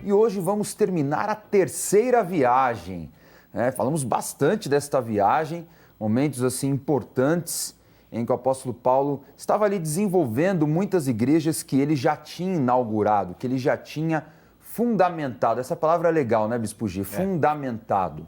e hoje vamos terminar a terceira viagem. Falamos bastante desta viagem, momentos assim importantes em que o apóstolo Paulo estava ali desenvolvendo muitas igrejas que ele já tinha inaugurado, que ele já tinha fundamentado. Essa palavra é legal, né, Bispo G? Fundamentado.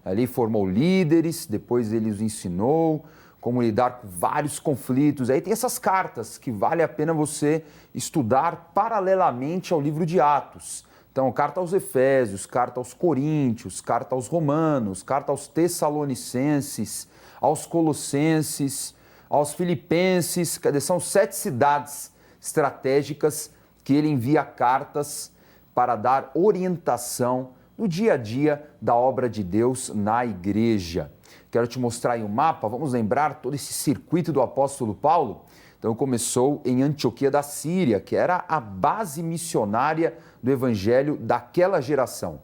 Ali formou líderes, depois ele os ensinou como lidar com vários conflitos. Aí tem essas cartas que vale a pena você estudar paralelamente ao livro de Atos. Então, carta aos Efésios, carta aos Coríntios, carta aos Romanos, carta aos Tessalonicenses, aos Colossenses, aos Filipenses. São 7 cidades estratégicas que ele envia cartas para dar orientação no dia a dia da obra de Deus na igreja. Quero te mostrar aí um mapa, vamos lembrar todo esse circuito do apóstolo Paulo? Então começou em Antioquia da Síria, que era a base missionária do evangelho daquela geração.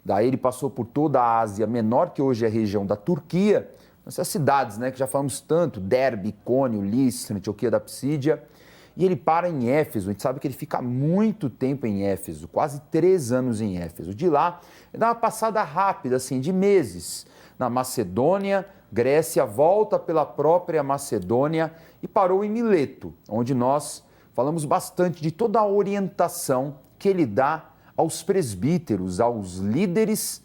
Daí ele passou por toda a Ásia Menor, que hoje é a região da Turquia, essas cidades, que já falamos tanto, Derbe, Icônio, Listra, Antioquia da Psídia, e ele para em Éfeso. A gente sabe que ele fica muito tempo em Éfeso, quase 3 anos em Éfeso. De lá, ele dá uma passada rápida, assim, de meses, na Macedônia, Grécia, volta pela própria Macedônia e parou em Mileto, onde nós falamos bastante de toda a orientação que ele dá aos presbíteros, aos líderes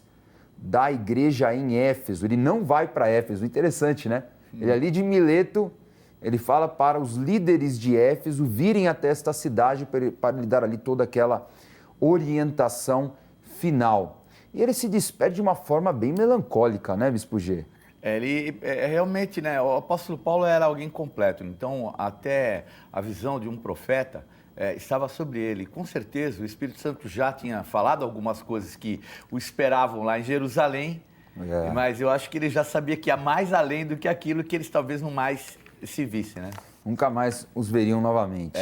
da igreja em Éfeso. Ele não vai para Éfeso, interessante, né? Ele ali de Mileto, ele fala para os líderes de Éfeso virem até esta cidade para lhe dar ali toda aquela orientação final. E ele se despede de uma forma bem melancólica, né, Bispo G? Ele realmente, né, o apóstolo Paulo era alguém completo, então até a visão de um profeta estava sobre ele. Com certeza o Espírito Santo já tinha falado algumas coisas que o esperavam lá em Jerusalém, mas eu acho que ele já sabia que ia mais além do que aquilo que eles talvez não mais se vissem, né? Nunca mais os veriam novamente.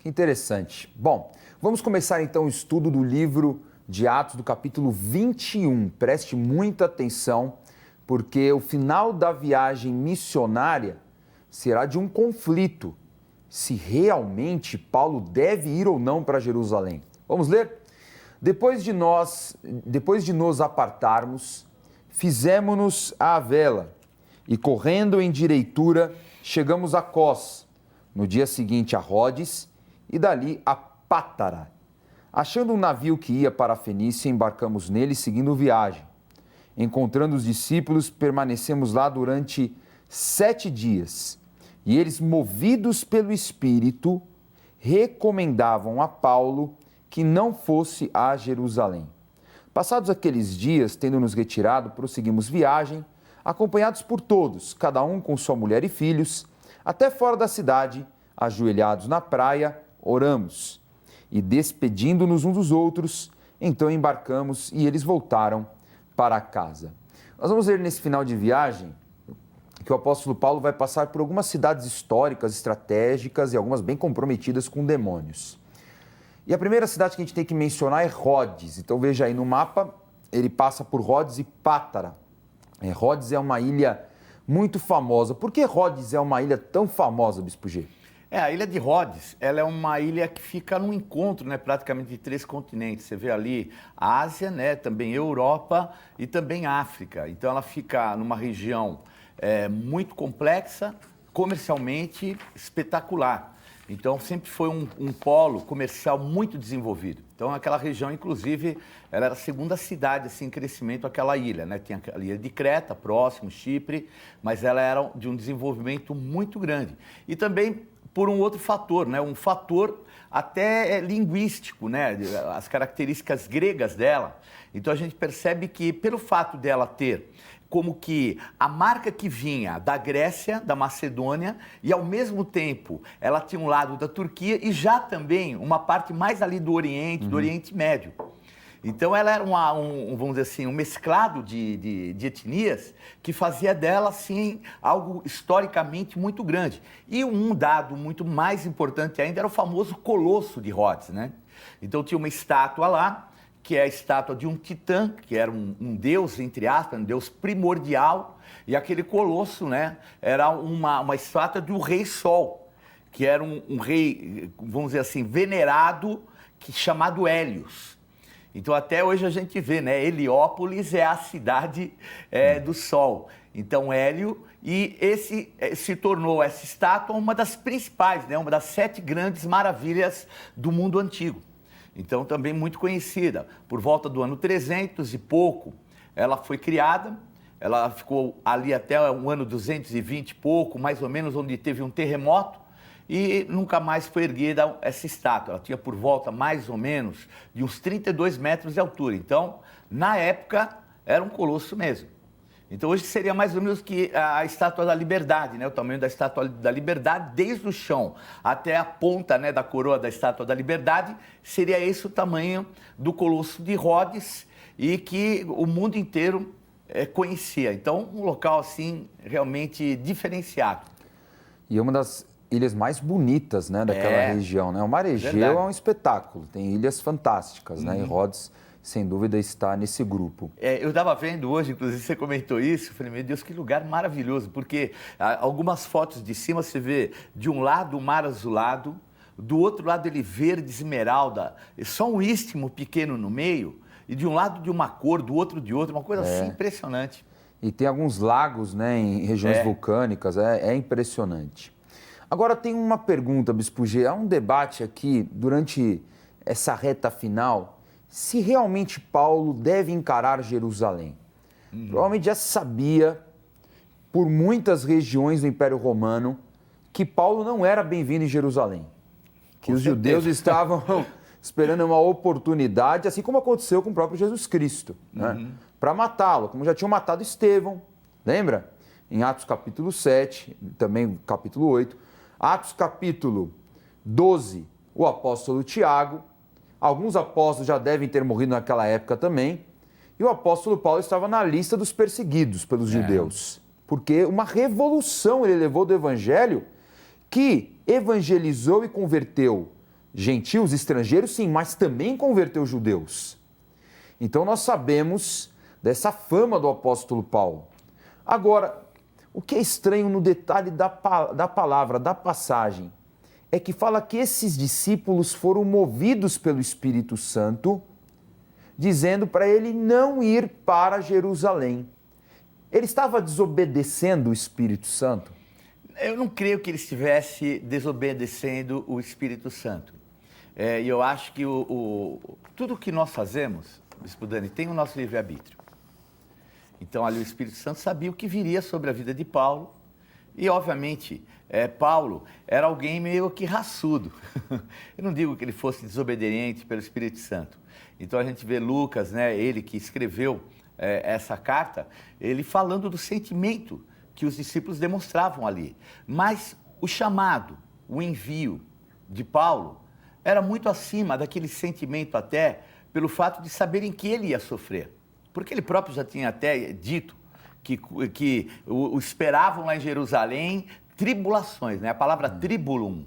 Que interessante. Bom, vamos começar então o estudo do livro de Atos, do capítulo 21. Preste muita atenção, porque o final da viagem missionária será de um conflito, se realmente Paulo deve ir ou não para Jerusalém. Vamos ler? Depois de nos apartarmos, fizemo-nos à vela e, correndo em direitura, chegamos a Cós, no dia seguinte a Rodes e dali a Pátara. Achando um navio que ia para a Fenícia, embarcamos nele seguindo viagem. Encontrando os discípulos, permanecemos lá durante 7 dias. E eles, movidos pelo Espírito, recomendavam a Paulo que não fosse a Jerusalém. Passados aqueles dias, tendo nos retirado, prosseguimos viagem, acompanhados por todos, cada um com sua mulher e filhos, até fora da cidade, ajoelhados na praia, oramos. E despedindo-nos uns dos outros, então embarcamos e eles voltaram para casa. Nós vamos ver nesse final de viagem que o apóstolo Paulo vai passar por algumas cidades históricas, estratégicas e algumas bem comprometidas com demônios. E a primeira cidade que a gente tem que mencionar é Rodes. Então veja aí no mapa, ele passa por Rodes e Pátara. Rodes é uma ilha muito famosa. Por que Rodes é uma ilha tão famosa, Bispo G? A ilha de Rodes, ela é uma ilha que fica num encontro, né, praticamente de 3 continentes. Você vê ali a Ásia, né, também Europa e também África. Então ela fica numa região muito complexa, comercialmente espetacular. Então sempre foi um polo comercial muito desenvolvido. Então aquela região, inclusive, ela era a segunda cidade assim, em crescimento, aquela ilha, né? Tinha a ilha de Creta, próximo, Chipre, mas ela era de um desenvolvimento muito grande. E também por um outro fator, né? Um fator até linguístico, né? As características gregas dela. Então a gente percebe que pelo fato dela ter como que a marca que vinha da Grécia, da Macedônia, e ao mesmo tempo ela tinha um lado da Turquia e já também uma parte mais ali do Oriente, do Oriente Médio. Então ela era vamos dizer assim, um mesclado de etnias que fazia dela assim, algo historicamente muito grande. E um dado muito mais importante ainda era o famoso Colosso de Rhodes, né? Então tinha uma estátua lá, que é a estátua de um titã, que era um deus, entre aspas, um deus primordial, e aquele colosso, né, era uma estátua do rei Sol, que era um rei, vamos dizer assim, venerado, chamado Hélios. Então, até hoje a gente vê, né? Heliópolis é a cidade do sol. Então, Hélio, e esse se tornou essa estátua uma das principais, né? Uma das 7 grandes maravilhas do mundo antigo. Então, também muito conhecida. Por volta do ano 300 e pouco, ela foi criada. Ela ficou ali até o ano 220 e pouco, mais ou menos, onde teve um terremoto. E nunca mais foi erguida essa estátua. Ela tinha por volta, mais ou menos, de uns 32 metros de altura. Então, na época, era um colosso mesmo. Então, hoje seria mais ou menos que a Estátua da Liberdade, né? O tamanho da Estátua da Liberdade, desde o chão até a ponta, né, da coroa da Estátua da Liberdade, seria esse o tamanho do Colosso de Rhodes e que o mundo inteiro conhecia. Então, um local, assim, realmente diferenciado. E uma das ilhas mais bonitas, né, daquela região, né? O Mar Egeu é um espetáculo, tem ilhas fantásticas, né? E Rhodes, sem dúvida, está nesse grupo. Eu estava vendo hoje, inclusive você comentou isso, eu falei, meu Deus, que lugar maravilhoso, porque algumas fotos de cima você vê de um lado o mar azulado, do outro lado ele verde esmeralda, só um istmo pequeno no meio, e de um lado de uma cor, do outro de outra, uma coisa assim impressionante. E tem alguns lagos, né, em regiões vulcânicas, é impressionante. Agora tem uma pergunta, Bispo G, há um debate aqui durante essa reta final, se realmente Paulo deve encarar Jerusalém. Provavelmente já sabia, por muitas regiões do Império Romano, que Paulo não era bem-vindo em Jerusalém. Que os judeus estavam esperando uma oportunidade, assim como aconteceu com o próprio Jesus Cristo, né? Para matá-lo, como já tinham matado Estevão, lembra? Em Atos capítulo 7, também capítulo 8. Atos capítulo 12, o apóstolo Tiago. Alguns apóstolos já devem ter morrido naquela época também. E o apóstolo Paulo estava na lista dos perseguidos pelos judeus. Porque uma revolução ele levou do evangelho que evangelizou e converteu gentios, estrangeiros, sim, mas também converteu judeus. Então nós sabemos dessa fama do apóstolo Paulo. Agora, o que é estranho no detalhe da palavra, da passagem, é que fala que esses discípulos foram movidos pelo Espírito Santo, dizendo para ele não ir para Jerusalém. Ele estava desobedecendo o Espírito Santo? Eu não creio que ele estivesse desobedecendo o Espírito Santo. E eu acho que tudo que nós fazemos, Bispo Dani, tem o nosso livre-arbítrio. Então, ali o Espírito Santo sabia o que viria sobre a vida de Paulo. E, obviamente, Paulo era alguém meio que raçudo. Eu não digo que ele fosse desobediente pelo Espírito Santo. Então, a gente vê Lucas, né, ele que escreveu essa carta, ele falando do sentimento que os discípulos demonstravam ali. Mas o chamado, o envio de Paulo era muito acima daquele sentimento até pelo fato de saberem que ele ia sofrer. Porque ele próprio já tinha até dito que o esperavam lá em Jerusalém tribulações, né? A palavra tribulum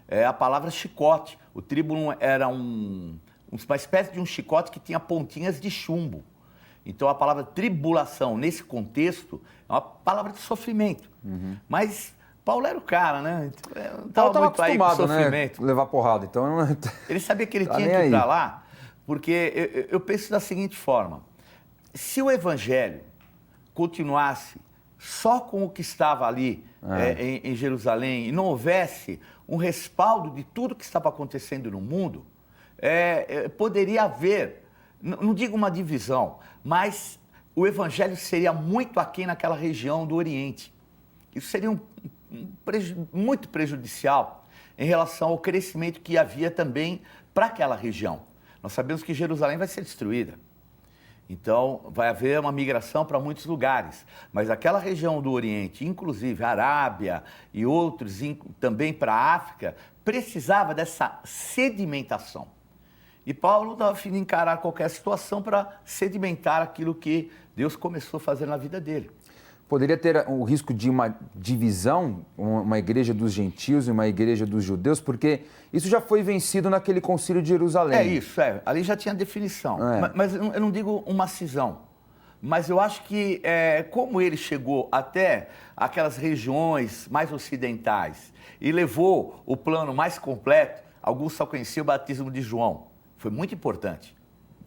é a palavra chicote. O tribulum era uma espécie de um chicote que tinha pontinhas de chumbo. Então a palavra tribulação, nesse contexto, é uma palavra de sofrimento. Mas Paulo era o cara, né? Não estava muito aí com sofrimento. Né? Levar porrada, então... Ele sabia que ele tinha que ir para lá, porque eu penso da seguinte forma. Se o evangelho continuasse só com o que estava ali em Jerusalém e não houvesse um respaldo de tudo que estava acontecendo no mundo, poderia haver, não digo uma divisão, mas o evangelho seria muito aquém naquela região do Oriente. Isso seria muito prejudicial em relação ao crescimento que havia também para aquela região. Nós sabemos que Jerusalém vai ser destruída. Então, vai haver uma migração para muitos lugares. Mas aquela região do Oriente, inclusive a Arábia e outros, também para a África, precisava dessa sedimentação. E Paulo estava a fim de encarar qualquer situação para sedimentar aquilo que Deus começou a fazer na vida dele. Poderia ter o risco de uma divisão, uma igreja dos gentios e uma igreja dos judeus, porque isso já foi vencido naquele concílio de Jerusalém. Ali já tinha definição. Mas eu não digo uma cisão, mas eu acho que como ele chegou até aquelas regiões mais ocidentais e levou o plano mais completo, alguns só conheciam o batismo de João. Foi muito importante.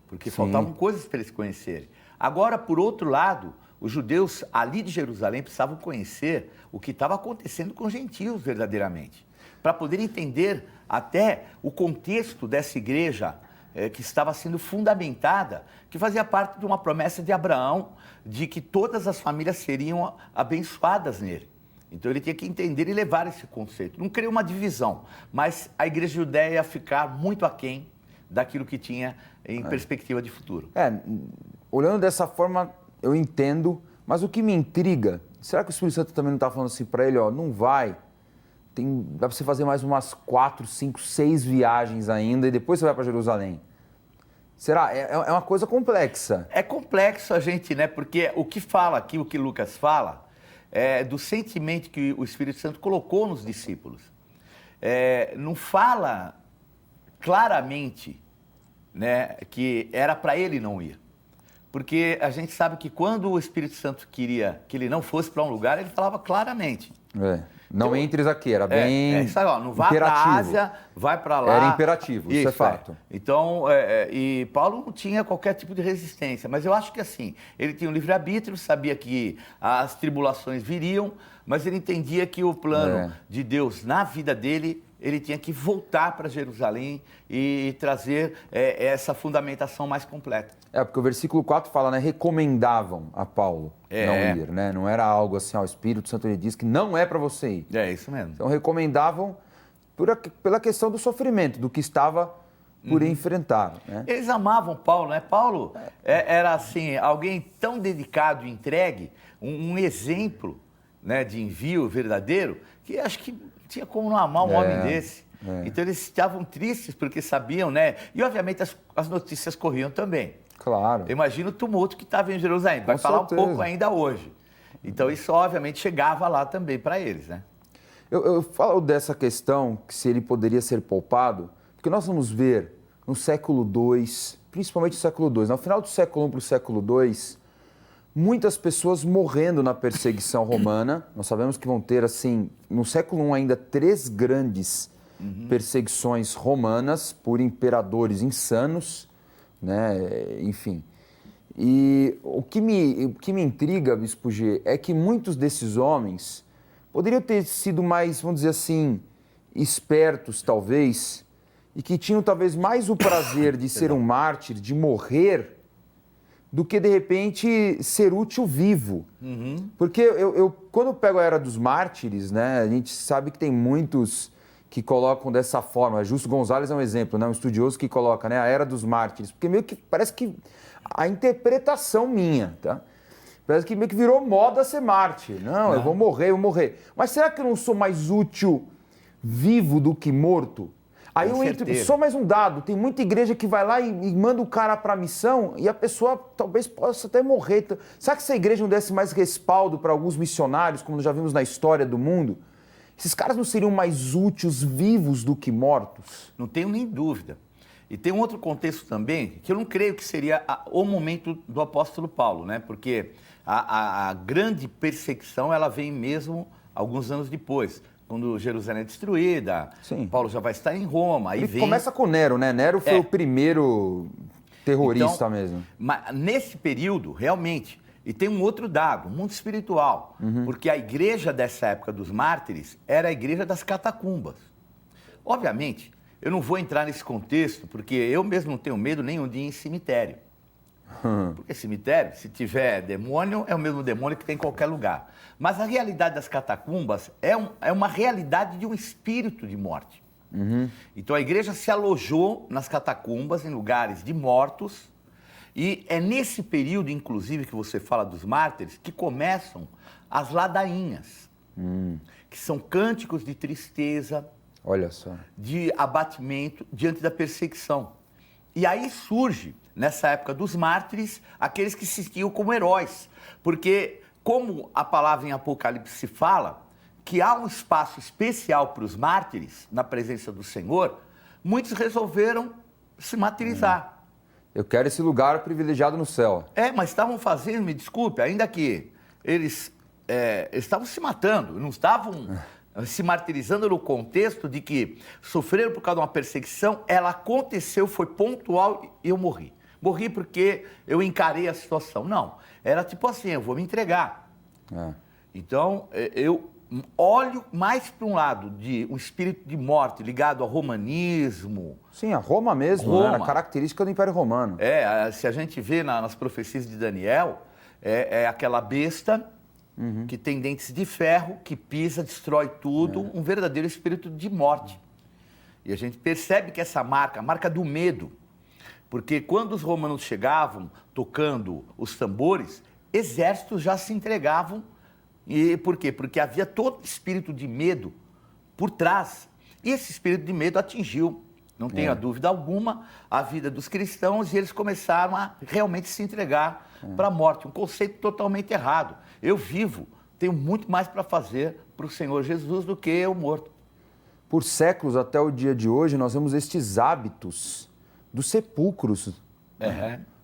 porque Sim. faltavam coisas para eles conhecerem. Agora, por outro lado, os judeus ali de Jerusalém precisavam conhecer o que estava acontecendo com os gentios verdadeiramente, para poder entender até o contexto dessa igreja que estava sendo fundamentada, que fazia parte de uma promessa de Abraão, de que todas as famílias seriam abençoadas nele. Então ele tinha que entender e levar esse conceito. Não criou uma divisão, mas a igreja judeia ia ficar muito aquém daquilo que tinha em perspectiva de futuro. Olhando dessa forma, eu entendo, mas o que me intriga, será que o Espírito Santo também não está falando assim para ele, ó, não vai, dá para você fazer mais umas 4, 5, 6 viagens ainda e depois você vai para Jerusalém? Será? É uma coisa complexa. É complexo a gente, né? Porque o que fala aqui, o que Lucas fala, é do sentimento que o Espírito Santo colocou nos discípulos. Não fala claramente, né, que era para ele não ir. Porque a gente sabe que quando o Espírito Santo queria que ele não fosse para um lugar, ele falava claramente. Não entres aqui, era bem isso aí, ó, não vá para a Ásia, vai para lá. Era imperativo, isso é fato. Então, e Paulo não tinha qualquer tipo de resistência, mas eu acho que assim, ele tinha um livre-arbítrio, sabia que as tribulações viriam, mas ele entendia que o plano de Deus na vida dele, ele tinha que voltar para Jerusalém e trazer essa fundamentação mais completa. Porque o versículo 4 fala, né, recomendavam a Paulo não ir, né? Não era algo assim, ó, o Espírito Santo ele diz que não é para você ir. É isso mesmo. Então recomendavam pela questão do sofrimento, do que estava por enfrentar, né? Eles amavam Paulo, né? Paulo era assim, alguém tão dedicado e entregue, um exemplo, né, de envio verdadeiro, que acho que tinha como não amar um homem desse. Então eles estavam tristes porque sabiam, né? E obviamente as notícias corriam também. Claro. Eu imagino o tumulto que estava em Jerusalém. Vai falar um pouco ainda hoje. Então isso obviamente chegava lá também para eles, né? Eu falo dessa questão, que se ele poderia ser poupado, porque nós vamos ver no século II, principalmente no século II, no final do século I para o século II, muitas pessoas morrendo na perseguição romana. Nós sabemos que vão ter, assim, no século I ainda 3 grandes perseguições romanas por imperadores insanos, né? Enfim. E o que me intriga, Bispo G, é que muitos desses homens poderiam ter sido mais, vamos dizer assim, espertos, talvez, e que tinham talvez mais o prazer de ser um mártir, de morrer, do que, de repente, ser útil vivo. Porque eu quando eu pego a Era dos Mártires, né, a gente sabe que tem muitos que colocam dessa forma. Justo Gonzalez é um exemplo, né, um estudioso que coloca, né, a Era dos Mártires, porque meio que parece que a interpretação minha, tá? Parece que meio que virou moda ser mártir. Não, eu vou morrer. Mas será que eu não sou mais útil vivo do que morto? Aí eu entro, só mais um dado, tem muita igreja que vai lá e manda o cara para a missão e a pessoa talvez possa até morrer. Será que essa igreja não desse mais respaldo para alguns missionários, como já vimos na história do mundo? Esses caras não seriam mais úteis vivos do que mortos? Não tenho nem dúvida. E tem um outro contexto também, que eu não creio que seria o momento do apóstolo Paulo, né? Porque a grande perseguição, ela vem mesmo alguns anos depois, quando Jerusalém é destruída. Sim. Paulo já vai estar em Roma. Aí vem... Começa com Nero, né? Nero foi o primeiro terrorista mesmo. Mas nesse período, realmente, e tem um outro dado, muito espiritual, porque a igreja dessa época dos mártires era a igreja das catacumbas. Obviamente, eu não vou entrar nesse contexto, porque eu mesmo não tenho medo nenhum de ir em cemitério. Porque cemitério, se tiver demônio, é o mesmo demônio que tem em qualquer lugar. Mas a realidade das catacumbas é uma realidade de um espírito de morte. Então a igreja se alojou nas catacumbas, em lugares de mortos, e é nesse período, inclusive, que você fala dos mártires, que começam as ladainhas, que são cânticos de tristeza, olha só, de abatimento diante da perseguição. E aí surge, nessa época dos mártires, aqueles que se sentiam como heróis. Porque, como a palavra em Apocalipse fala, que há um espaço especial para os mártires, na presença do Senhor, muitos resolveram se martirizar. Eu quero esse lugar privilegiado no céu. Mas estavam fazendo, me desculpe, ainda que eles estavam se matando, não estavam se martirizando no contexto de que sofreram por causa de uma perseguição, ela aconteceu, foi pontual e eu morri. Morri porque eu encarei a situação. Não, era tipo assim, eu vou me entregar. Então, eu olho mais para um lado de um espírito de morte ligado ao romanismo. Sim, a Roma mesmo, né? Era característica do Império Romano. Se a gente vê nas profecias de Daniel, é aquela besta que tem dentes de ferro, que pisa, destrói tudo, um verdadeiro espírito de morte. E a gente percebe que essa marca, a marca do medo, porque quando os romanos chegavam tocando os tambores, exércitos já se entregavam. E por quê? Porque havia todo espírito de medo por trás. E esse espírito de medo atingiu, não tenha dúvida alguma, a vida dos cristãos, e eles começaram a realmente se entregar para a morte. Um conceito totalmente errado. Eu vivo, tenho muito mais para fazer para o Senhor Jesus do que eu morto. Por séculos até o dia de hoje, nós vemos estes hábitos dos sepulcros.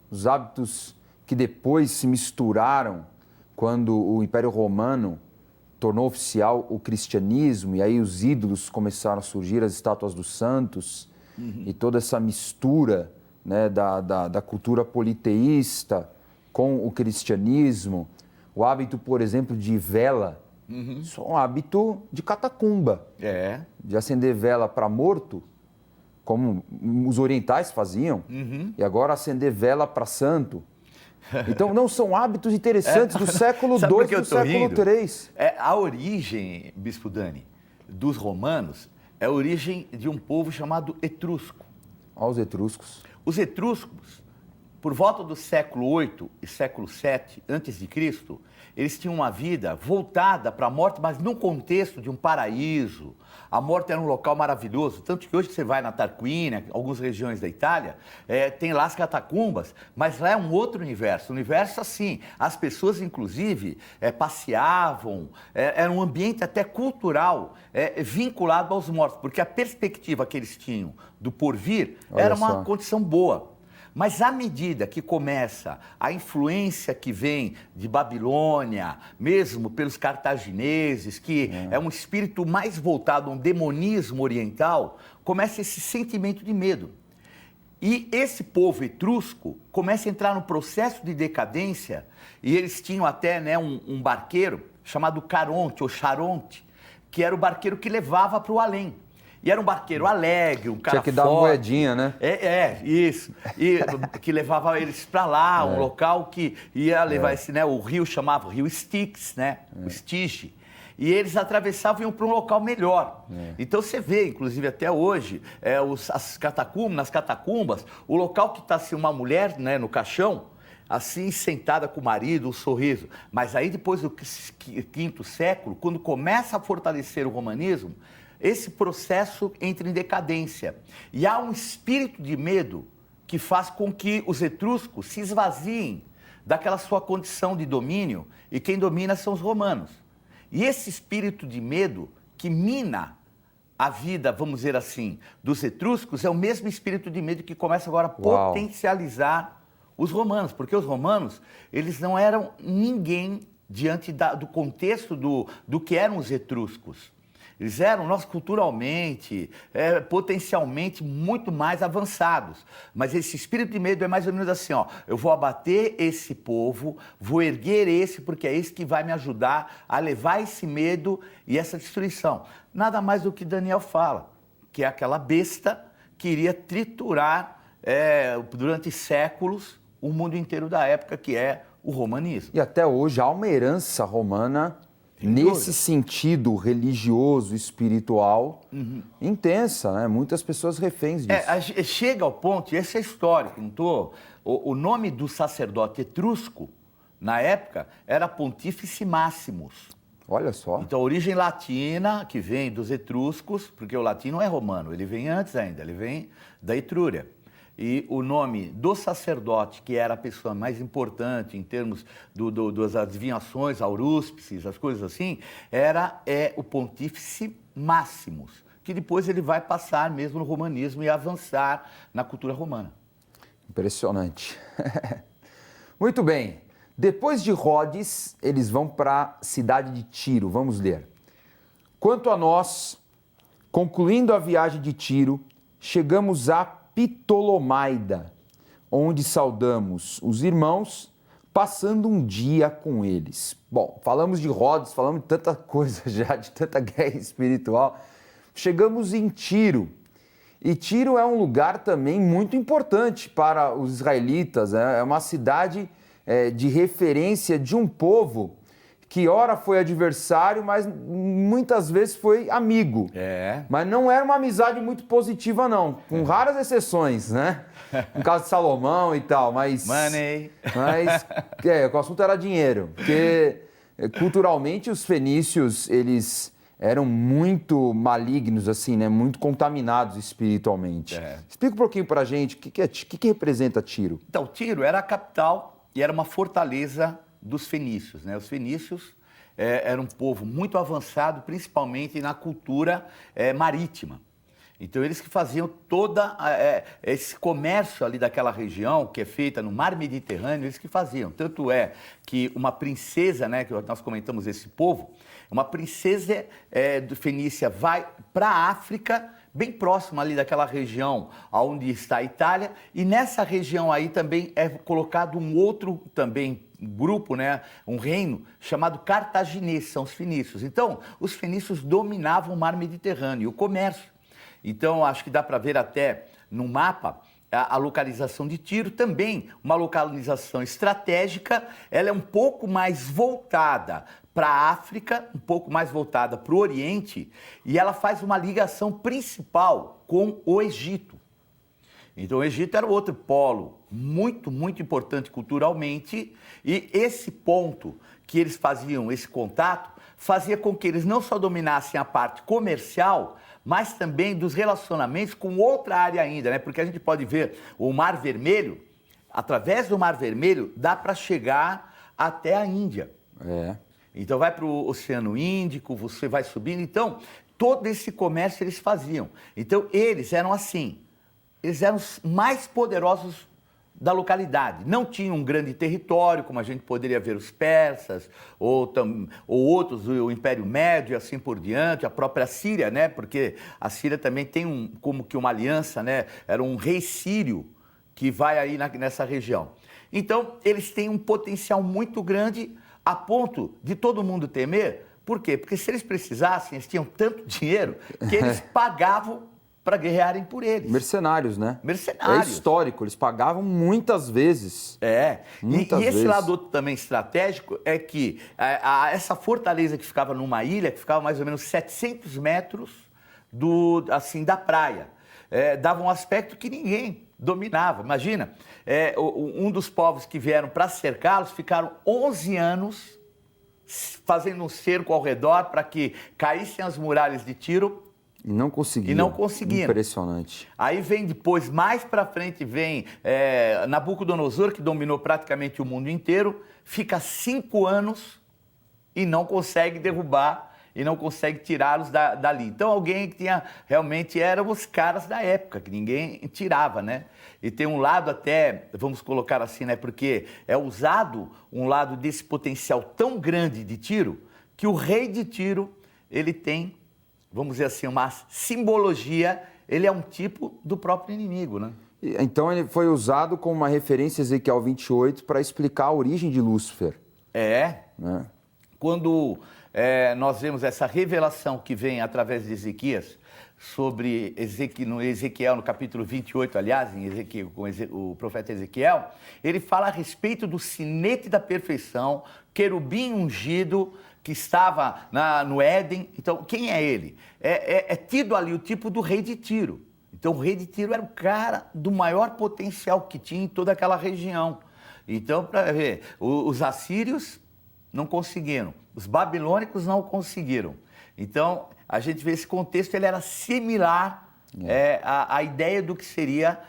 Os hábitos que depois se misturaram quando o Império Romano tornou oficial o cristianismo, e aí os ídolos começaram a surgir, as estátuas dos santos, e toda essa mistura, né, da cultura politeísta com o cristianismo. O hábito, por exemplo, de vela, isso é um hábito de catacumba. De acender vela para morto, como os orientais faziam, e agora acender vela para santo. Então, não são hábitos interessantes do século II e do século III. A origem, Bispo Dani, dos romanos é a origem de um povo chamado etrusco. Olha os etruscos. Os etruscos, por volta do século VIII e século VII a.C., eles tinham uma vida voltada para a morte, mas num contexto de um paraíso. A morte era um local maravilhoso, tanto que hoje você vai na Tarquínia, algumas regiões da Itália, tem lá as catacumbas, mas lá é um outro universo. Um universo assim, as pessoas inclusive passeavam, era um ambiente até cultural vinculado aos mortos, porque a perspectiva que eles tinham do porvir era uma condição boa. Mas à medida que começa a influência que vem de Babilônia, mesmo pelos cartagineses, que é um espírito mais voltado a um demonismo oriental, começa esse sentimento de medo. E esse povo etrusco começa a entrar no processo de decadência, e eles tinham até um barqueiro chamado Caronte ou Charonte, que era o barqueiro que levava para o além. E era um barqueiro alegre, um cara forte. Tinha que dar uma moedinha, né? Isso. E que levava eles para lá, um local que ia levar esse, né? O rio chamava Rio Styx, né? O Styx. E eles atravessavam e iam para um local melhor. Então você vê, inclusive até hoje, nas catacumbas, o local que está assim, uma mulher, né, no caixão, assim, sentada com o marido, um sorriso. Mas aí depois do quinto século, quando começa a fortalecer o romanismo, esse processo entra em decadência. E há um espírito de medo que faz com que os etruscos se esvaziem daquela sua condição de domínio, e quem domina são os romanos. E esse espírito de medo que mina a vida, vamos dizer assim, dos etruscos, é o mesmo espírito de medo que começa agora a potencializar os romanos, porque os romanos, eles não eram ninguém diante do contexto do que eram os etruscos. Eles eram, nós culturalmente, potencialmente muito mais avançados. Mas esse espírito de medo é mais ou menos assim, eu vou abater esse povo, vou erguer esse, porque é esse que vai me ajudar a levar esse medo e essa destruição. Nada mais do que Daniel fala, que é aquela besta que iria triturar durante séculos o mundo inteiro da época, que é o romanismo. E até hoje há uma herança romana nesse sentido religioso, espiritual, intensa, né? Muitas pessoas reféns disso. Chega ao ponto, e esse é histórico, não tô... O nome do sacerdote etrusco, na época, era Pontífice Máximos. Olha só. Então, a origem latina, que vem dos etruscos, porque o latim não é romano, ele vem antes ainda, ele vem da Etrúria. E o nome do sacerdote, que era a pessoa mais importante em termos das adivinhações, auruspices, as coisas assim, era o Pontífice Máximos, que depois ele vai passar mesmo no romanismo e avançar na cultura romana. Impressionante. Muito bem. Depois de Rhodes, eles vão para a cidade de Tiro. Vamos ler. Quanto a nós, concluindo a viagem de Tiro, chegamos a Ptolomaida, onde saudamos os irmãos, passando um dia com eles. Bom, falamos de Rhodes, falamos de tanta coisa já, de tanta guerra espiritual. Chegamos em Tiro. E Tiro é um lugar também muito importante para os israelitas, né? É uma cidade de referência de um povo que ora foi adversário, mas muitas vezes foi amigo. Mas não era uma amizade muito positiva, não. Com raras exceções, né? No caso de Salomão e tal, mas... Money! Mas o assunto era dinheiro. Porque culturalmente os fenícios, eles eram muito malignos, assim, né? Muito contaminados espiritualmente. Explica um pouquinho pra gente o que representa Tiro. Então, Tiro era a capital e era uma fortaleza dos fenícios, né? Os fenícios eram um povo muito avançado, principalmente na cultura marítima. Então, eles que faziam todo esse comércio ali daquela região, que é feita no mar Mediterrâneo, eles que faziam. Tanto é que uma princesa, né, que nós comentamos esse povo, uma princesa do Fenícia vai para a África, bem próximo ali daquela região onde está a Itália, e nessa região aí também é colocado um outro também grupo, né, um reino chamado cartaginês, são os fenícios. Então, os fenícios dominavam o mar Mediterrâneo, o comércio. Então, acho que dá para ver até no mapa a localização de Tiro, também uma localização estratégica, ela é um pouco mais voltada para a África, um pouco mais voltada para o Oriente, e ela faz uma ligação principal com o Egito. Então, o Egito era outro polo muito, muito importante culturalmente, e esse ponto que eles faziam, esse contato, fazia com que eles não só dominassem a parte comercial, mas também dos relacionamentos com outra área ainda, né? Porque a gente pode ver o Mar Vermelho, através do Mar Vermelho, dá para chegar até a Índia. Então, vai para o Oceano Índico, você vai subindo. Então, todo esse comércio eles faziam. Então, eles eram assim, eles eram os mais poderosos da localidade. Não tinham um grande território, como a gente poderia ver os persas, ou outros, o Império Médio e assim por diante, a própria Síria, né? Porque a Síria também tem como que uma aliança, né? Era um rei sírio que vai aí nessa região. Então, eles têm um potencial muito grande a ponto de todo mundo temer. Por quê? Porque se eles precisassem, eles tinham tanto dinheiro que eles pagavam para guerrearem por eles. Mercenários, né? Mercenários. É histórico, eles pagavam muitas vezes. E esse lado também estratégico é que essa fortaleza que ficava numa ilha, que ficava mais ou menos 700 metros da praia, dava um aspecto que ninguém dominava. Imagina, um dos povos que vieram para cercá-los ficaram 11 anos fazendo um cerco ao redor para que caíssem as muralhas de Tiro. E não conseguiram. Impressionante. Aí vem depois, mais para frente, vem Nabucodonosor, que dominou praticamente o mundo inteiro, fica 5 anos e não consegue derrubar e não consegue tirá-los dali. Então, alguém que realmente eram os caras da época, que ninguém tirava, né? E tem um lado até, vamos colocar assim, né? Porque é usado um lado desse potencial tão grande de Tiro, que o rei de Tiro, ele tem, vamos dizer assim, uma simbologia, ele é um tipo do próprio inimigo, né? Então ele foi usado como uma referência a Ezequiel 28 para explicar a origem de Lúcifer. Né? Quando nós vemos essa revelação que vem através de Ezequias, sobre Ezequiel, no capítulo 28, aliás, com o profeta Ezequiel, ele fala a respeito do sinete da perfeição, querubim ungido, que estava no Éden. Então, quem é ele? É tido ali o tipo do rei de Tiro. Então, o rei de Tiro era o cara do maior potencial que tinha em toda aquela região. Então, para ver, os assírios não conseguiram, os babilônicos não conseguiram. Então, a gente vê esse contexto, ele era similar à ideia do que seria,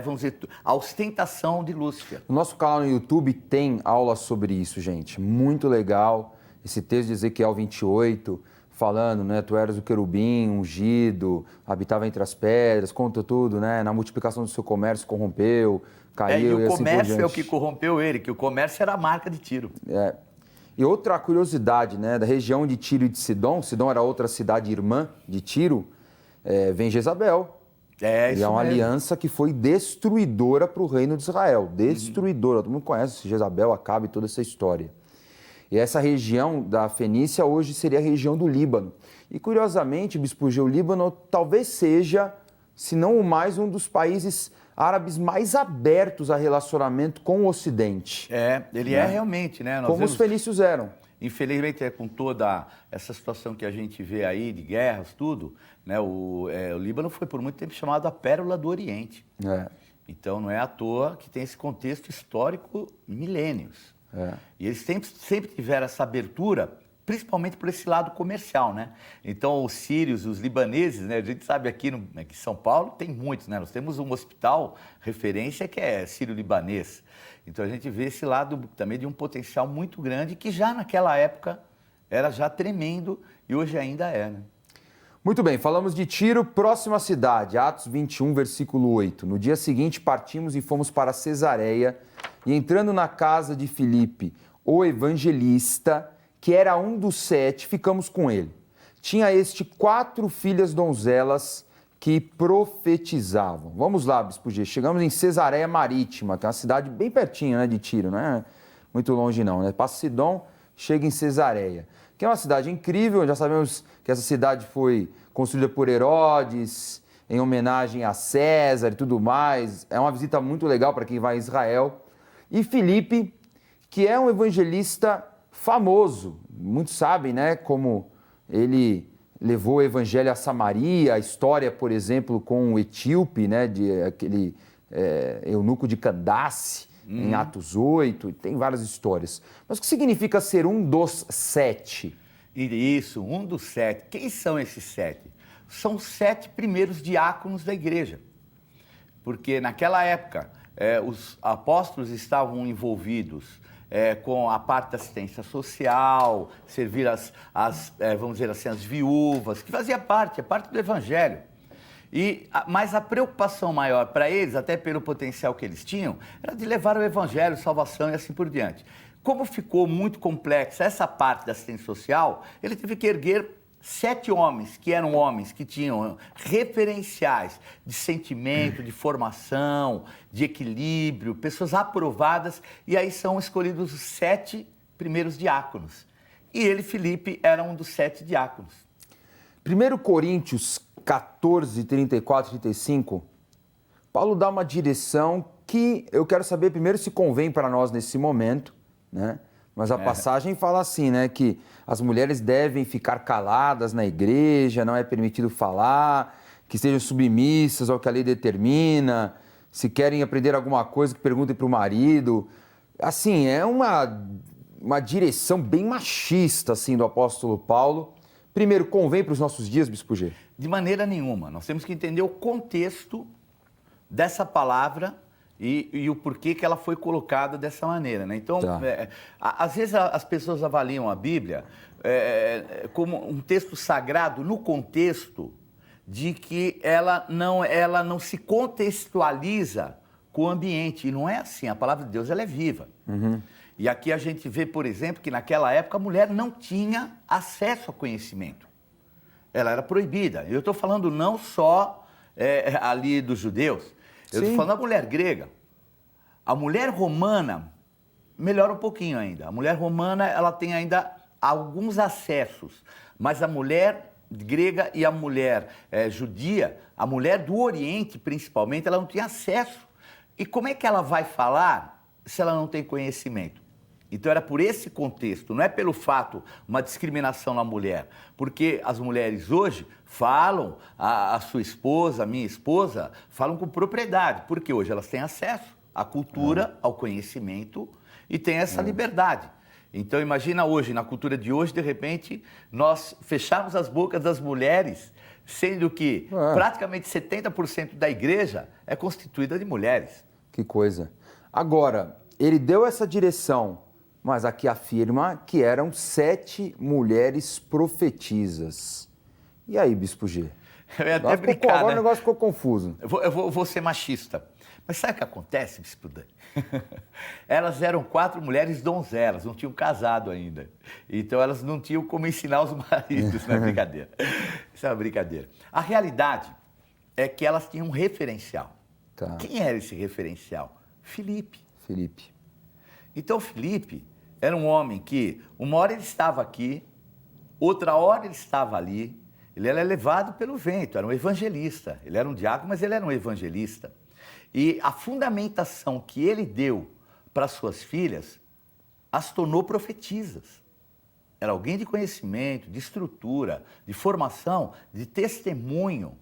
vamos dizer, a ostentação de Lúcifer. No nosso canal no YouTube tem aula sobre isso, gente. Muito legal. Esse texto de Ezequiel 28, falando, né? Tu eras o querubim ungido, habitava entre as pedras, conta tudo, né? Na multiplicação do seu comércio corrompeu, caiu e assim por diante. o comércio é o que corrompeu ele, que o comércio era a marca de Tiro. E outra curiosidade, né? Da região de Tiro e de Sidom, Sidom era outra cidade irmã de Tiro, vem Jezabel, É, E isso é uma mesmo. aliança que foi destruidora para o reino de Israel. Destruidora. Todo mundo conhece Jezabel, Acabe, toda essa história. E essa região da Fenícia hoje seria a região do Líbano. E curiosamente, Bispo G, o Líbano talvez seja, se não o mais, um dos países árabes mais abertos a relacionamento com o Ocidente. Ele é realmente, né? Nós Como os vemos, fenícios eram. infelizmente, com toda essa situação que a gente vê aí, de guerras, tudo, né? O Líbano foi por muito tempo chamado a Pérola do Oriente. É. Então, não é à toa que tem esse contexto histórico milênios. E eles sempre tiveram essa abertura, principalmente por esse lado comercial, né? Então, os sírios, os libaneses, né? A gente sabe aqui em São Paulo tem muitos, né? Nós temos um hospital referência que é sírio-libanês. Então, a gente vê esse lado também de um potencial muito grande que já naquela época era já tremendo e hoje ainda é, né? Muito bem, falamos de Tiro, próxima cidade, Atos 21, versículo 8. No dia seguinte partimos e fomos para Cesareia, e entrando na casa de Filipe, o evangelista, que era um dos 7, ficamos com ele. Tinha este 4 filhas donzelas que profetizavam. Vamos lá, Bispo G, chegamos em Cesareia Marítima, que é uma cidade bem pertinho, né, de Tiro, não é muito longe não, né? Passa Sidom, chega em Cesareia, que é uma cidade incrível. Já sabemos que essa cidade foi construída por Herodes, em homenagem a César e tudo mais. É uma visita muito legal para quem vai a Israel. E Filipe, que é um evangelista famoso, muitos sabem, né, como ele levou o evangelho a Samaria, a história, por exemplo, com o etíope, né, de aquele eunuco de Candace, em Atos 8, tem várias histórias. Mas o que significa ser um dos 7? Isso, um dos 7. Quem são esses 7? São os 7 primeiros diáconos da igreja. Porque naquela época, os apóstolos estavam envolvidos com a parte da assistência social, servir vamos dizer assim, as viúvas, que fazia parte, é parte do evangelho. Mas a preocupação maior para eles, até pelo potencial que eles tinham, era de levar o evangelho, salvação e assim por diante. Como ficou muito complexa essa parte da assistência social, ele teve que erguer 7 homens, que eram homens que tinham referenciais de sentimento, de formação, de equilíbrio, pessoas aprovadas, e aí são escolhidos os 7 primeiros diáconos. E ele, Filipe, era um dos 7 diáconos. 1 Coríntios 14, 34 e 35, Paulo dá uma direção que eu quero saber primeiro se convém para nós nesse momento, né? Mas a passagem fala assim, né, que as mulheres devem ficar caladas na igreja, não é permitido falar, que estejam submissas ao que a lei determina, se querem aprender alguma coisa que perguntem para o marido. Assim, é uma direção bem machista, assim, do apóstolo Paulo. Primeiro, convém para os nossos dias, Bispo G? De maneira nenhuma. Nós temos que entender o contexto dessa palavra e o porquê que ela foi colocada dessa maneira, né? Então, às vezes as pessoas avaliam a Bíblia como um texto sagrado no contexto de que ela não se contextualiza com o ambiente. E não é assim. A palavra de Deus, ela é viva. E aqui a gente vê, por exemplo, que naquela época a mulher não tinha acesso a conhecimento. Ela era proibida. Eu estou falando não só ali dos judeus, eu estou falando da mulher grega. A mulher romana melhora um pouquinho ainda. A mulher romana, ela tem ainda alguns acessos, mas a mulher grega e a mulher judia, a mulher do Oriente principalmente, ela não tinha acesso. E como é que ela vai falar se ela não tem conhecimento? Então era por esse contexto, não é pelo fato, uma discriminação na mulher, porque as mulheres hoje falam, a sua esposa, a minha esposa, falam com propriedade, porque hoje elas têm acesso à cultura, ao conhecimento e têm essa liberdade. Então imagina hoje, na cultura de hoje, de repente, nós fecharmos as bocas das mulheres, sendo que praticamente 70% da igreja é constituída de mulheres. Que coisa. Agora, ele deu essa direção, mas aqui afirma que eram 7 mulheres profetisas. E aí, Bispo G? Eu ia até brincar, agora né? o negócio ficou confuso. Eu vou ser machista. Mas sabe o que acontece, Bispo Dani? Elas eram 4 mulheres donzelas, não tinham casado ainda. Então elas não tinham como ensinar os maridos, não é brincadeira. Isso é uma brincadeira. A realidade é que elas tinham um referencial. Tá. Quem era esse referencial? Filipe. Filipe. Então, Filipe era um homem que, uma hora ele estava aqui, outra hora ele estava ali, ele era levado pelo vento, era um evangelista. Ele era um diácono, mas ele era um evangelista. E a fundamentação que ele deu para suas filhas as tornou profetisas. Era alguém de conhecimento, de estrutura, de formação, de testemunho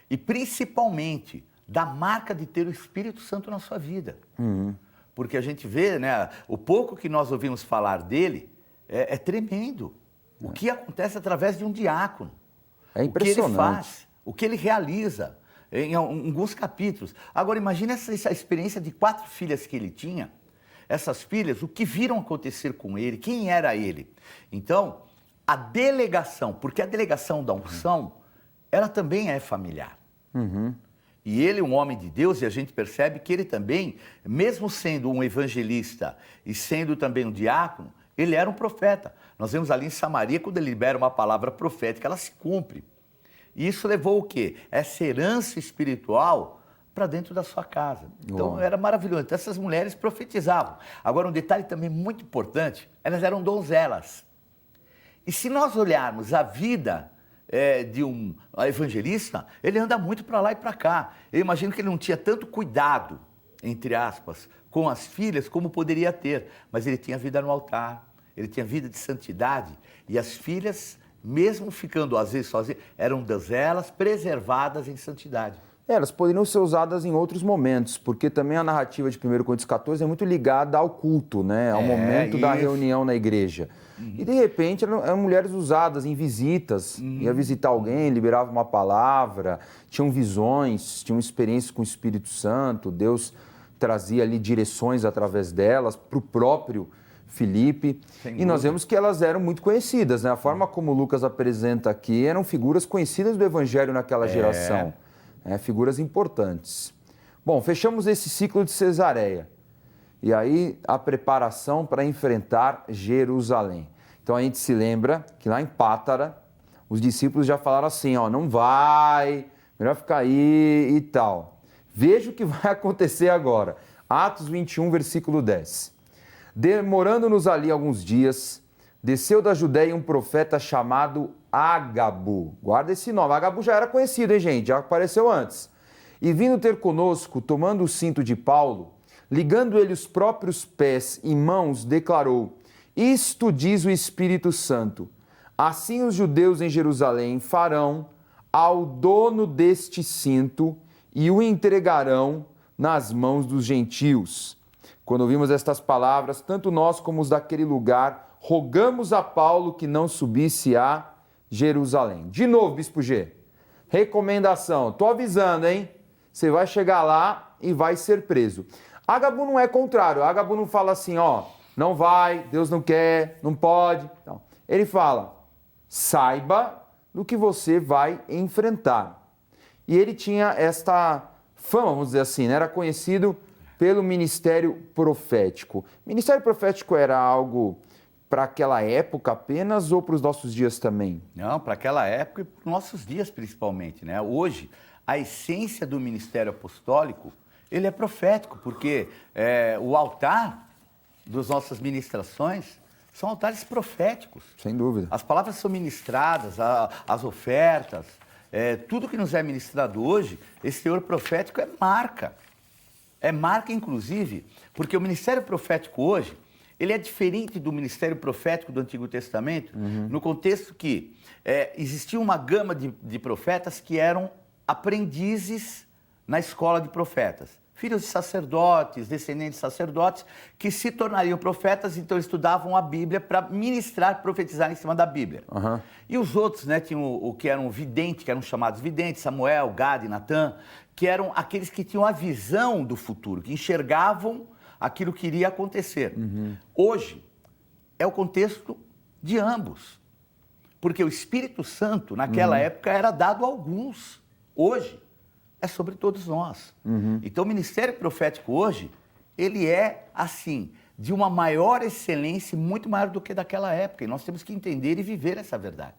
e principalmente da marca de ter o Espírito Santo na sua vida. Porque a gente vê, né, o pouco que nós ouvimos falar dele é tremendo. O que acontece através de um diácono. É impressionante. O que ele faz, o que ele realiza em alguns capítulos. Agora, imagine essa experiência de 4 filhas que ele tinha. Essas filhas, o que viram acontecer com ele, quem era ele. Então, a delegação, porque a delegação da unção, ela também é familiar. E ele, um homem de Deus, e a gente percebe que ele também, mesmo sendo um evangelista e sendo também um diácono, ele era um profeta. Nós vemos ali em Samaria, quando ele libera uma palavra profética, ela se cumpre. E isso levou o quê? Essa herança espiritual para dentro da sua casa. Então, era maravilhoso. Então, essas mulheres profetizavam. Agora, um detalhe também muito importante, elas eram donzelas. E se nós olharmos a vida de um evangelista, ele anda muito para lá e para cá. Eu imagino que ele não tinha tanto cuidado, entre aspas, com as filhas como poderia ter, mas ele tinha vida no altar, ele tinha vida de santidade, e as filhas, mesmo ficando às vezes sozinhas, eram donzelas preservadas em santidade. Elas poderiam ser usadas em outros momentos, porque também a narrativa de 1 Coríntios 14 é muito ligada ao culto, né? Ao momento da reunião na igreja. E, de repente, eram mulheres usadas em visitas. Ia visitar alguém, liberava uma palavra, tinham visões, tinham experiências com o Espírito Santo. Deus trazia ali direções através delas para o próprio Filipe. E nós vemos que elas eram muito conhecidas, né? A forma como Lucas apresenta aqui eram figuras conhecidas do Evangelho naquela geração. Figuras importantes. Bom, fechamos esse ciclo de Cesareia. E aí a preparação para enfrentar Jerusalém. Então a gente se lembra que lá em Pátara, os discípulos já falaram assim, ó, não vai, melhor ficar aí e tal. Veja o que vai acontecer agora. Atos 21, versículo 10. Demorando-nos ali alguns dias, desceu da Judéia um profeta chamado Ágabo. Guarda esse nome. Ágabo já era conhecido, hein, gente? Já apareceu antes. E vindo ter conosco, tomando o cinto de Paulo, ligando ele os próprios pés e mãos, declarou: Isto diz o Espírito Santo. Assim os judeus em Jerusalém farão ao dono deste cinto e o entregarão nas mãos dos gentios. Quando ouvimos estas palavras, tanto nós como os daquele lugar, rogamos a Paulo que não subisse a Jerusalém. De novo, Bispo G, recomendação, tô avisando, hein? Você vai chegar lá e vai ser preso. Ágabo não é contrário, Ágabo não fala assim, ó, não vai, Deus não quer, não pode. Não. Ele fala, saiba do que você vai enfrentar. E ele tinha esta fama, vamos dizer assim, né? Era conhecido pelo ministério profético. Ministério profético era algo para aquela época apenas ou para os nossos dias também? Não, para aquela época e para os nossos dias principalmente, né? Hoje, a essência do ministério apostólico, ele é profético, porque o altar das nossas ministrações são altares proféticos. Sem dúvida. As palavras são ministradas, as ofertas, tudo que nos é ministrado hoje, esse teor profético é marca. É marca, inclusive, porque o ministério profético hoje, ele é diferente do ministério profético do Antigo Testamento, no contexto que existia uma gama de profetas que eram aprendizes na escola de profetas. Filhos de sacerdotes, descendentes de sacerdotes, que se tornariam profetas, então estudavam a Bíblia para ministrar, profetizar em cima da Bíblia. E os outros, né, tinham o que eram videntes, que eram chamados videntes, Samuel, Gad e Natã, que eram aqueles que tinham a visão do futuro, que enxergavam aquilo que iria acontecer. Hoje, é o contexto de ambos. Porque o Espírito Santo, naquela época, era dado a alguns. Hoje, é sobre todos nós. Então, o ministério profético hoje, ele é, assim, de uma maior excelência, muito maior do que daquela época. E nós temos que entender e viver essa verdade.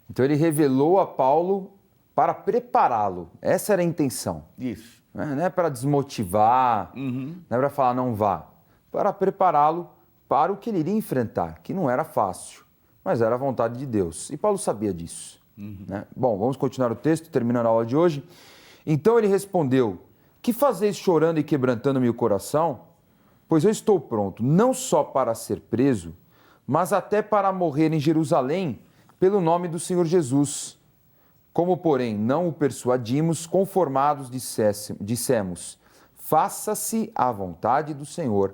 Então, ele revelou a Paulo para prepará-lo. Essa era a intenção. Isso. Não é para desmotivar, não é para falar não vá. Para prepará-lo para o que ele iria enfrentar, que não era fácil, mas era a vontade de Deus. E Paulo sabia disso. Né? Bom, vamos continuar o texto, terminando a aula de hoje. Então ele respondeu: que fazeis chorando e quebrantando-me o coração? Pois eu estou pronto, não só para ser preso, mas até para morrer em Jerusalém, pelo nome do Senhor Jesus. Como, porém, não o persuadimos, conformados dissemos, faça-se a vontade do Senhor.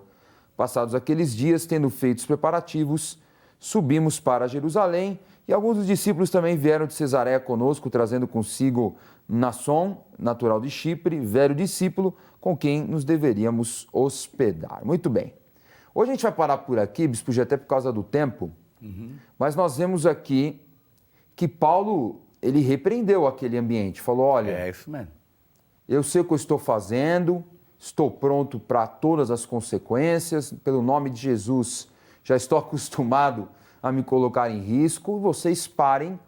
Passados aqueles dias, tendo feito os preparativos, subimos para Jerusalém, e alguns dos discípulos também vieram de Cesareia conosco, trazendo consigo Nasson, natural de Chipre, velho discípulo, com quem nos deveríamos hospedar. Muito bem. Hoje a gente vai parar por aqui, Bispo G, até por causa do tempo, mas nós vemos aqui que Paulo, ele repreendeu aquele ambiente, falou, olha, É isso mesmo. eu sei o que eu estou fazendo, estou pronto para todas as consequências, pelo nome de Jesus, já estou acostumado a me colocar em risco, e vocês parem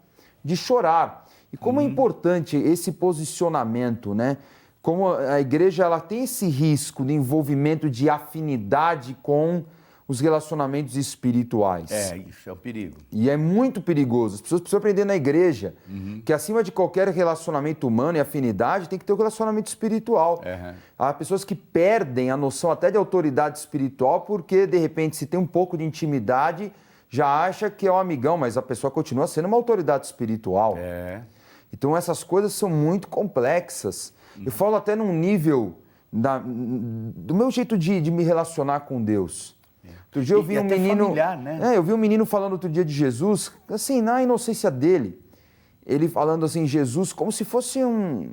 de chorar. E como é importante esse posicionamento, né? Como a igreja ela tem esse risco de envolvimento de afinidade com os relacionamentos espirituais. É, isso é um perigo. E é muito perigoso. As pessoas precisam aprender na igreja que acima de qualquer relacionamento humano e afinidade tem que ter um relacionamento espiritual. Há pessoas que perdem a noção até de autoridade espiritual porque, de repente, se tem um pouco de intimidade, já acha que é um amigão, mas a pessoa continua sendo uma autoridade espiritual. Então essas coisas são muito complexas. Eu falo até num nível do meu jeito de me relacionar com Deus. Outro dia eu vi um menino, familiar, né? eu vi um menino falando outro dia de Jesus, assim, na inocência dele, ele falando assim, Jesus, como se fosse um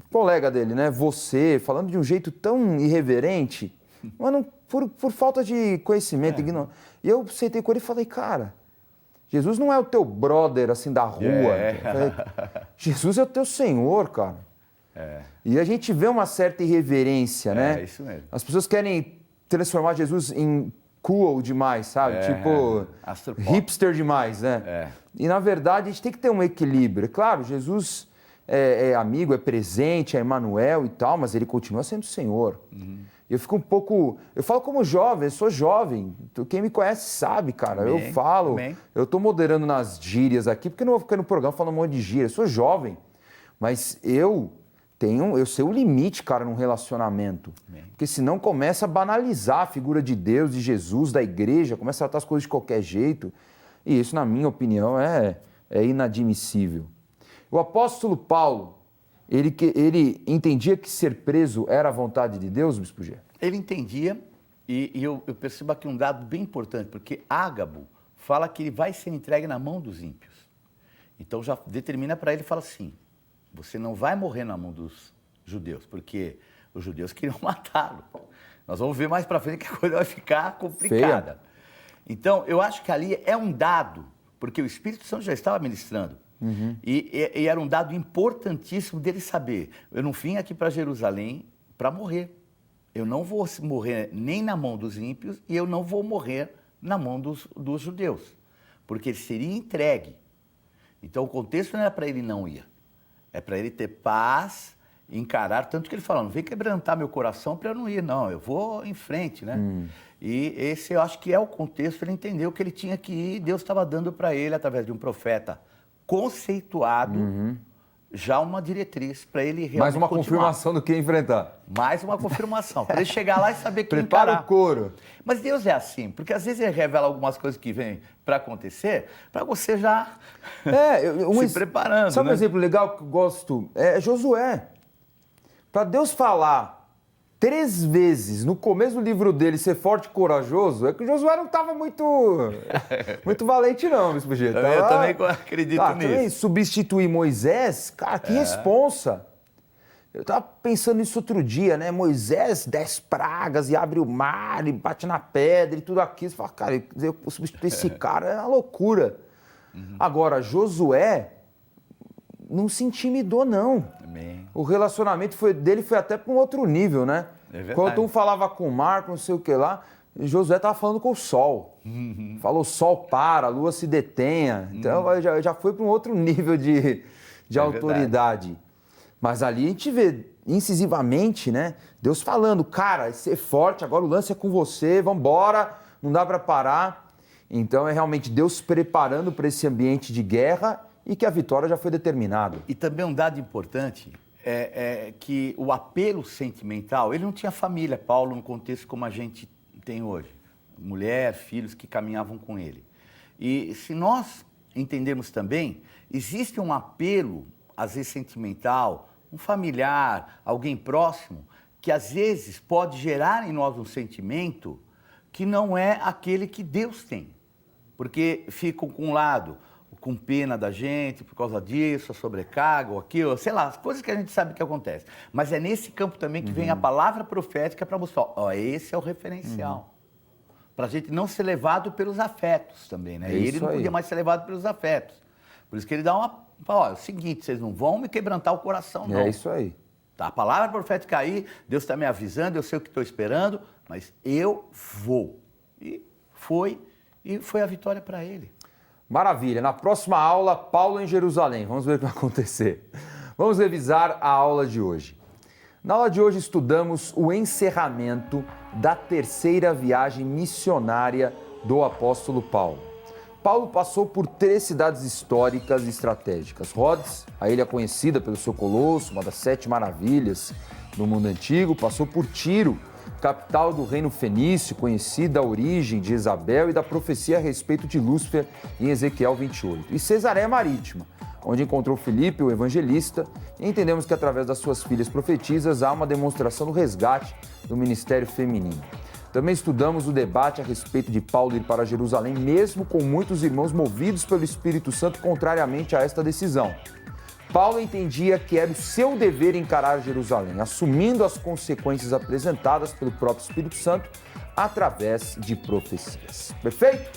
colega dele, né? Você, falando de um jeito tão irreverente, mas não, por falta de conhecimento, ignorância. E eu sentei com ele e falei, cara, Jesus não é o teu brother, assim, da rua. Eu falei, Jesus é o teu Senhor, cara. E a gente vê uma certa irreverência, né? É isso mesmo. As pessoas querem transformar Jesus em cool demais, sabe? Tipo, hipster demais, né? E, na verdade, a gente tem que ter um equilíbrio. É claro, Jesus é amigo, é presente, é Emmanuel e tal, mas ele continua sendo o Senhor. Eu fico um pouco... Eu falo como jovem, eu sou jovem. Quem me conhece sabe, cara. Eu falo... Eu tô moderando nas gírias aqui, porque eu não vou ficar no programa falando um monte de gíria. Eu sou jovem, mas eu sei o limite, cara, num relacionamento. Porque senão começa a banalizar a figura de Deus, de Jesus, da igreja, começa a tratar as coisas de qualquer jeito. E isso, na minha opinião, é inadmissível. O apóstolo Paulo, ele entendia que ser preso era a vontade de Deus, Bispo G? Ele entendia, e eu percebo aqui um dado bem importante, porque Ágabo fala que ele vai ser entregue na mão dos ímpios. Então já determina para ele, fala assim, você não vai morrer na mão dos judeus, porque os judeus queriam matá-lo. Nós vamos ver mais para frente que a coisa vai ficar complicada. Feia. Então, eu acho que ali é um dado, porque o Espírito Santo já estava ministrando. E era um dado importantíssimo dele saber, eu não vim aqui para Jerusalém para morrer. Eu não vou morrer nem na mão dos ímpios e eu não vou morrer na mão dos judeus, porque ele seria entregue. Então, o contexto não era para ele não ir. É para ele ter paz, encarar, tanto que ele fala, não vem quebrantar meu coração para eu não ir, não, eu vou em frente, né? E esse eu acho que é o contexto, ele entendeu que ele tinha que ir, Deus estava dando para ele, através de um profeta conceituado, já uma diretriz para ele realmente Mais uma continuar. confirmação do que enfrentar. Mais uma confirmação, para ele chegar lá e saber que Prepara encarar. o couro. Mas Deus é assim, porque às vezes ele revela algumas coisas que vêm para acontecer, para você já se preparando. Sabe né? um exemplo legal que eu gosto? É Josué. Para Deus falar 3 vezes no começo do livro dele ser forte e corajoso, é que o Josué não estava muito valente não, Bispo G. Eu também acredito nisso. Também substituir Moisés, cara, que responsa. Eu estava pensando nisso outro dia, né? Moisés, 10 pragas e abre o mar e bate na pedra e tudo aquilo. Você fala, cara, eu substituir esse cara é uma loucura. Agora, Josué não se intimidou, não. Amém. O relacionamento dele foi até para um outro nível, né? É verdade. Quando um falava com o mar, com não sei o que lá, Josué estava falando com o sol. Falou, sol para, a lua se detenha. Então já foi para um outro nível de de autoridade. Mas ali a gente vê incisivamente, né? Deus falando, cara, ser forte, agora o lance é com você, vamos embora, não dá para parar. Então é realmente Deus preparando para esse ambiente de guerra e que a vitória já foi determinada. E também um dado importante é que o apelo sentimental, ele não tinha família, Paulo, no contexto como a gente tem hoje. Mulher, filhos que caminhavam com ele. E se nós entendermos também, existe um apelo, às vezes sentimental, um familiar, alguém próximo, que às vezes pode gerar em nós um sentimento que não é aquele que Deus tem. Porque ficam com um lado, com pena da gente por causa disso, a sobrecarga ou aquilo, sei lá, as coisas que a gente sabe que acontece. Mas é nesse campo também que vem a palavra profética para mostrar, ó, esse é o referencial. Para a gente não ser levado pelos afetos também, né? Ele não podia mais ser levado pelos afetos. Por isso que ele dá uma... Ó, é o seguinte, vocês não vão me quebrantar o coração, não. É isso aí. Tá, a palavra profética aí, Deus está me avisando, eu sei o que estou esperando, mas eu vou. E foi a vitória para ele. Maravilha. Na próxima aula, Paulo em Jerusalém. Vamos ver o que vai acontecer. Vamos revisar a aula de hoje. Na aula de hoje estudamos o encerramento da terceira viagem missionária do apóstolo Paulo. Paulo passou por 3 cidades históricas e estratégicas. Rhodes, a ilha conhecida pelo seu colosso, uma das 7 maravilhas do mundo antigo. Passou por Tiro, capital do reino fenício, conhecida a origem de Jezabel e da profecia a respeito de Lúcifer em Ezequiel 28. E Cesareia Marítima, onde encontrou Filipe, o evangelista, e entendemos que através das suas filhas profetisas há uma demonstração do resgate do ministério feminino. Também estudamos o debate a respeito de Paulo ir para Jerusalém, mesmo com muitos irmãos movidos pelo Espírito Santo contrariamente a esta decisão. Paulo entendia que era o seu dever encarar Jerusalém, assumindo as consequências apresentadas pelo próprio Espírito Santo através de profecias. Perfeito?